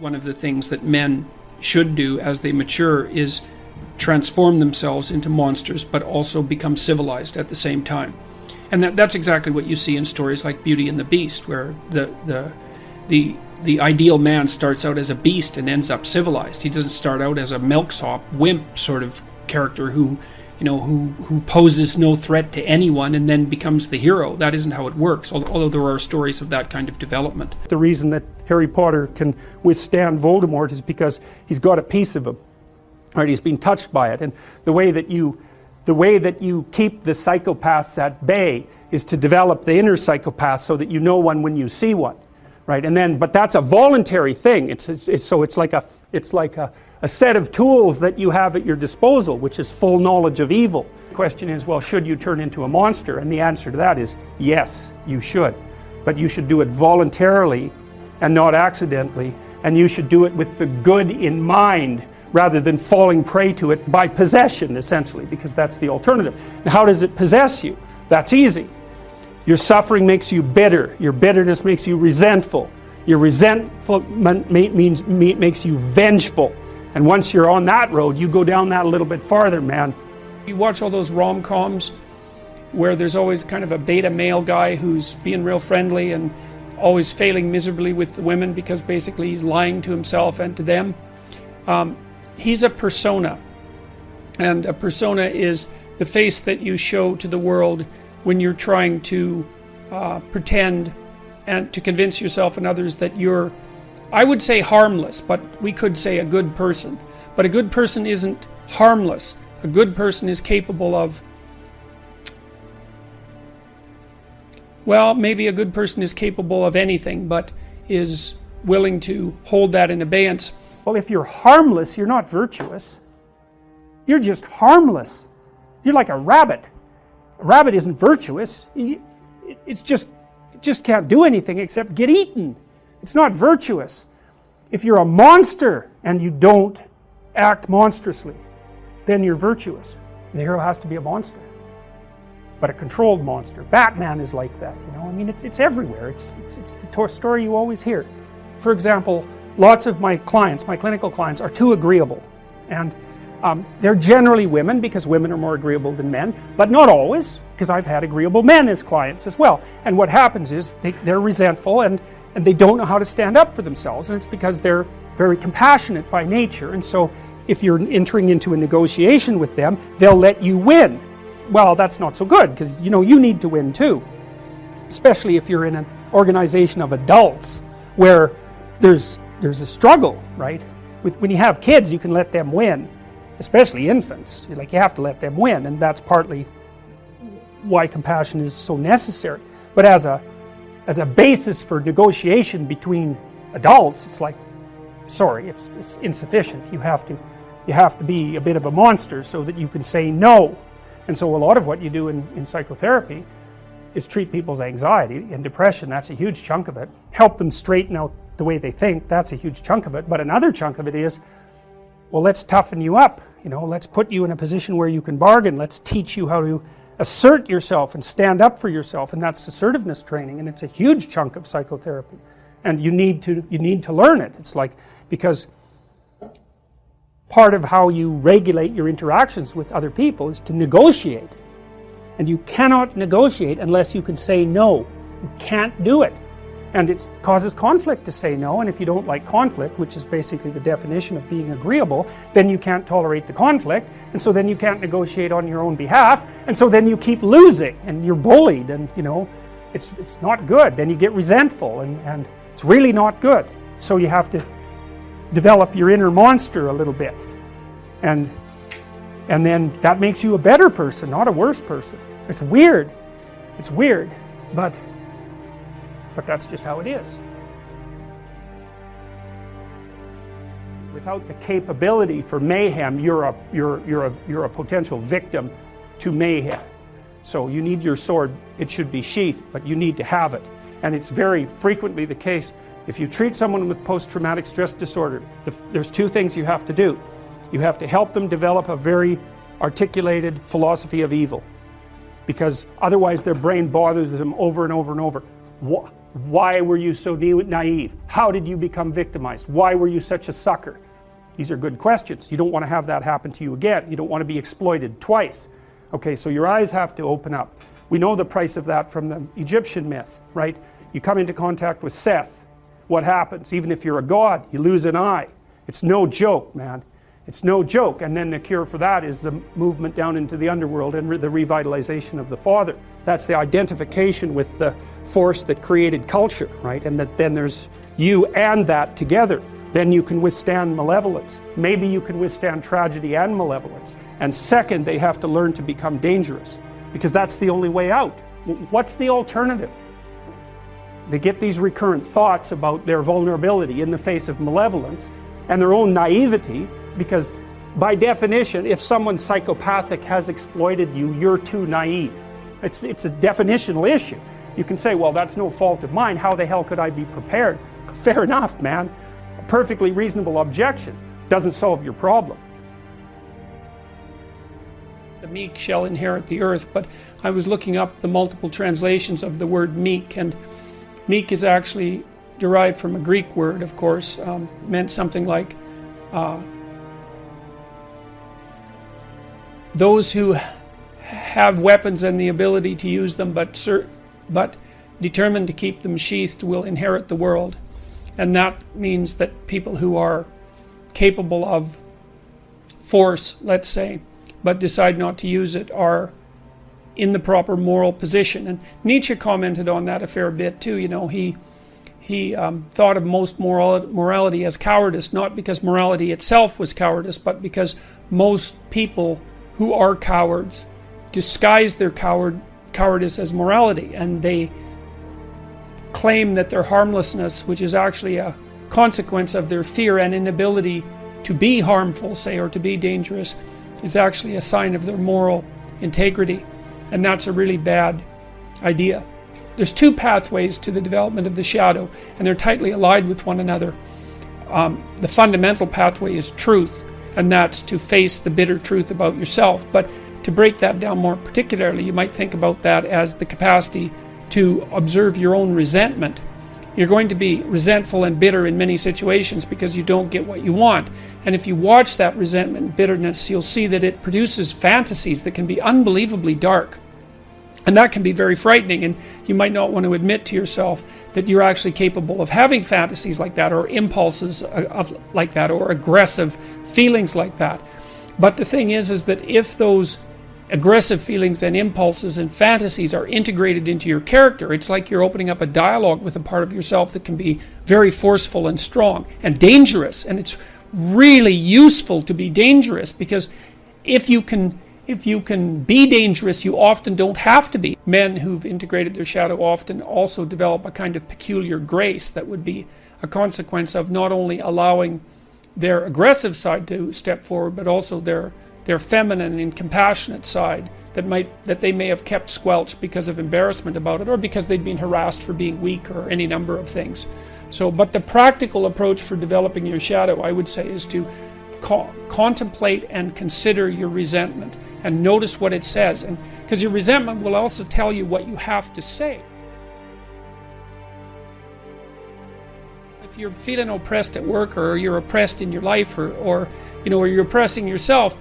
One of the things that men should do as they mature is transform themselves into monsters, but also become civilized at the same time. And that's exactly what you see in stories like Beauty and the Beast, where the ideal man starts out as a beast and ends up civilized. He doesn't start out as a milksop, wimp sort of character who poses no threat to anyone and then becomes the hero. That isn't how it works, although there are stories of that kind of development. The reason that Harry Potter can withstand Voldemort is because he's got a piece of him, right? He's been touched by it, and the way that you keep the psychopaths at bay is to develop the inner psychopath so that you know one when you see one, right? And then, but that's a voluntary thing. It's like a set of tools that you have at your disposal, which is full knowledge of evil. The question is, well, should you turn into a monster? And the answer to that is yes, you should. But you should do it voluntarily and not accidentally, and you should do it with the good in mind rather than falling prey to it by possession, essentially, because that's the alternative. Now, how does it possess you? That's easy. Your suffering makes you bitter. Your bitterness makes you resentful. Your resentment makes you vengeful. And once you're on that road, you go down that a little bit farther, man. You watch all those rom-coms where there's always kind of a beta male guy who's being real friendly and always failing miserably with the women because basically he's lying to himself and to them. He's a persona, and a persona is the face that you show to the world when you're trying to pretend and to convince yourself and others that you're, I would say, harmless, but we could say a good person. But a good person isn't harmless. A good person is capable of, well, maybe a good person is capable of anything, but is willing to hold that in abeyance. Well, if you're harmless, you're not virtuous. You're just harmless. You're like a rabbit. A rabbit isn't virtuous. It just can't do anything except get eaten. It's not virtuous. If you're a monster and you don't act monstrously, then you're virtuous. The hero has to be a monster, but a controlled monster. Batman is like that, you know. I mean, it's everywhere. It's the story you always hear. For example, lots of my clients, my clinical clients, are too agreeable, and they're generally women because women are more agreeable than men, but not always, because I've had agreeable men as clients as well. And what happens is they're resentful and they don't know how to stand up for themselves, and it's because they're very compassionate by nature. And so if you're entering into a negotiation with them, they'll let you win. Well, that's not so good, because you need to win too, especially if you're in an organization of adults where there's a struggle, right? When you have kids, you can let them win, especially infants. You have to let them win, and that's partly why compassion is so necessary. But as a basis for negotiation between adults, it's like, sorry, it's insufficient. You have to be a bit of a monster so that you can say no. And so a lot of what you do in psychotherapy is treat people's anxiety and depression. That's a huge chunk of it. Help them straighten out the way they think. That's a huge chunk of it. But another chunk of it is, well, let's toughen you up. Let's put you in a position where you can bargain. Let's teach you how to assert yourself and stand up for yourself, and that's assertiveness training, and it's a huge chunk of psychotherapy. And you need to learn it. It's like, because part of how you regulate your interactions with other people is to negotiate. And you cannot negotiate unless you can say no. You can't do it. And it causes conflict to say no, and if you don't like conflict, which is basically the definition of being agreeable, then you can't tolerate the conflict, and so then you can't negotiate on your own behalf, and so then you keep losing, and you're bullied, and it's not good. Then you get resentful, and it's really not good. So you have to develop your inner monster a little bit, and then that makes you a better person, not a worse person. It's weird, but that's just how it is. Without the capability for mayhem, you're a potential victim to mayhem. So you need your sword. It should be sheathed, but you need to have it. And it's very frequently the case. If you treat someone with post-traumatic stress disorder, there's two things you have to do. You have to help them develop a very articulated philosophy of evil, because otherwise their brain bothers them over and over and over. Why were you so naive? How did you become victimized? Why were you such a sucker? These are good questions. You don't want to have that happen to you again. You don't want to be exploited twice. Okay, so your eyes have to open up. We know the price of that from the Egyptian myth, right? You come into contact with Seth. What happens? Even if you're a god, you lose an eye. It's no joke, man. It's no joke. And then the cure for that is the movement down into the underworld and the revitalization of the Father. That's the identification with the force that created culture, right? And that then there's you and that together. Then you can withstand malevolence. Maybe you can withstand tragedy and malevolence. And second, they have to learn to become dangerous, because that's the only way out. What's the alternative? They get these recurrent thoughts about their vulnerability in the face of malevolence and their own naivety, because by definition, if someone psychopathic has exploited you, you're too naive. It's a definitional issue. You can say, well, that's no fault of mine. How the hell could I be prepared? Fair enough, man. A perfectly reasonable objection. Doesn't solve your problem. The meek shall inherit the earth, but I was looking up the multiple translations of the word meek, and meek is actually derived from a Greek word, of course, meant something like those who have weapons and the ability to use them, but determined to keep them sheathed, will inherit the world. And that means that people who are capable of force, let's say, but decide not to use it, are in the proper moral position. And Nietzsche commented on that a fair bit too. You know, he thought of most morality as cowardice, not because morality itself was cowardice, but because most people who are cowards disguise their cowardice as morality, and they claim that their harmlessness, which is actually a consequence of their fear and inability to be harmful, say, or to be dangerous, is actually a sign of their moral integrity. And that's a really bad idea. There's two pathways to the development of the shadow, and they're tightly allied with one another. The fundamental pathway is truth, and that's to face the bitter truth about yourself. But to break that down more particularly, you might think about that as the capacity to observe your own resentment. You're going to be resentful and bitter in many situations because you don't get what you want. And if you watch that resentment and bitterness, you'll see that it produces fantasies that can be unbelievably dark. And that can be very frightening, and you might not want to admit to yourself that you're actually capable of having fantasies like that, or impulses like that, or aggressive feelings like that. But the thing is that if those aggressive feelings and impulses and fantasies are integrated into your character, it's like you're opening up a dialogue with a part of yourself that can be very forceful and strong and dangerous. And it's really useful to be dangerous, because if you can be dangerous, you often don't have to be. Men who've integrated their shadow often also develop a kind of peculiar grace that would be a consequence of not only allowing their aggressive side to step forward, but also their feminine and compassionate side that they may have kept squelched because of embarrassment about it, or because they'd been harassed for being weak, or any number of things. But the practical approach for developing your shadow, I would say, is to contemplate and consider your resentment and notice what it says, and because your resentment will also tell you what you have to say. If you're feeling oppressed at work, or you're oppressed in your life, or you're oppressing yourself,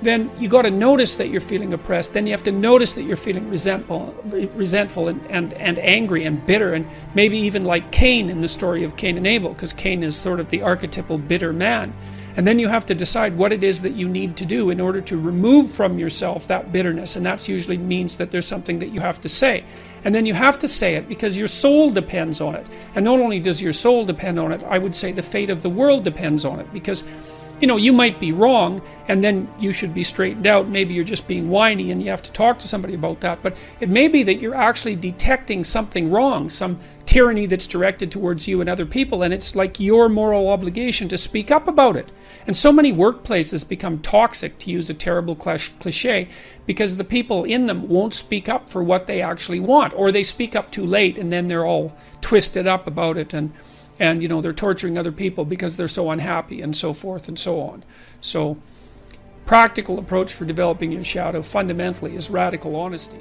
then you got to notice that you're feeling oppressed. Then you have to notice that you're feeling resentful and angry and bitter, and maybe even like Cain in the story of Cain and Abel, because Cain is sort of the archetypal bitter man. And then you have to decide what it is that you need to do in order to remove from yourself that bitterness, and that usually means that there's something that you have to say. And then you have to say it because your soul depends on it. And not only does your soul depend on it, I would say the fate of the world depends on it, because you might be wrong, and then you should be straightened out. Maybe you're just being whiny and you have to talk to somebody about that. But it may be that you're actually detecting something wrong, some tyranny that's directed towards you and other people, and it's like your moral obligation to speak up about it. And so many workplaces become toxic, to use a terrible cliche, because the people in them won't speak up for what they actually want, or they speak up too late, and then they're all twisted up about it, and they're torturing other people because they're so unhappy, and so forth and so on. So, practical approach for developing your shadow fundamentally is radical honesty.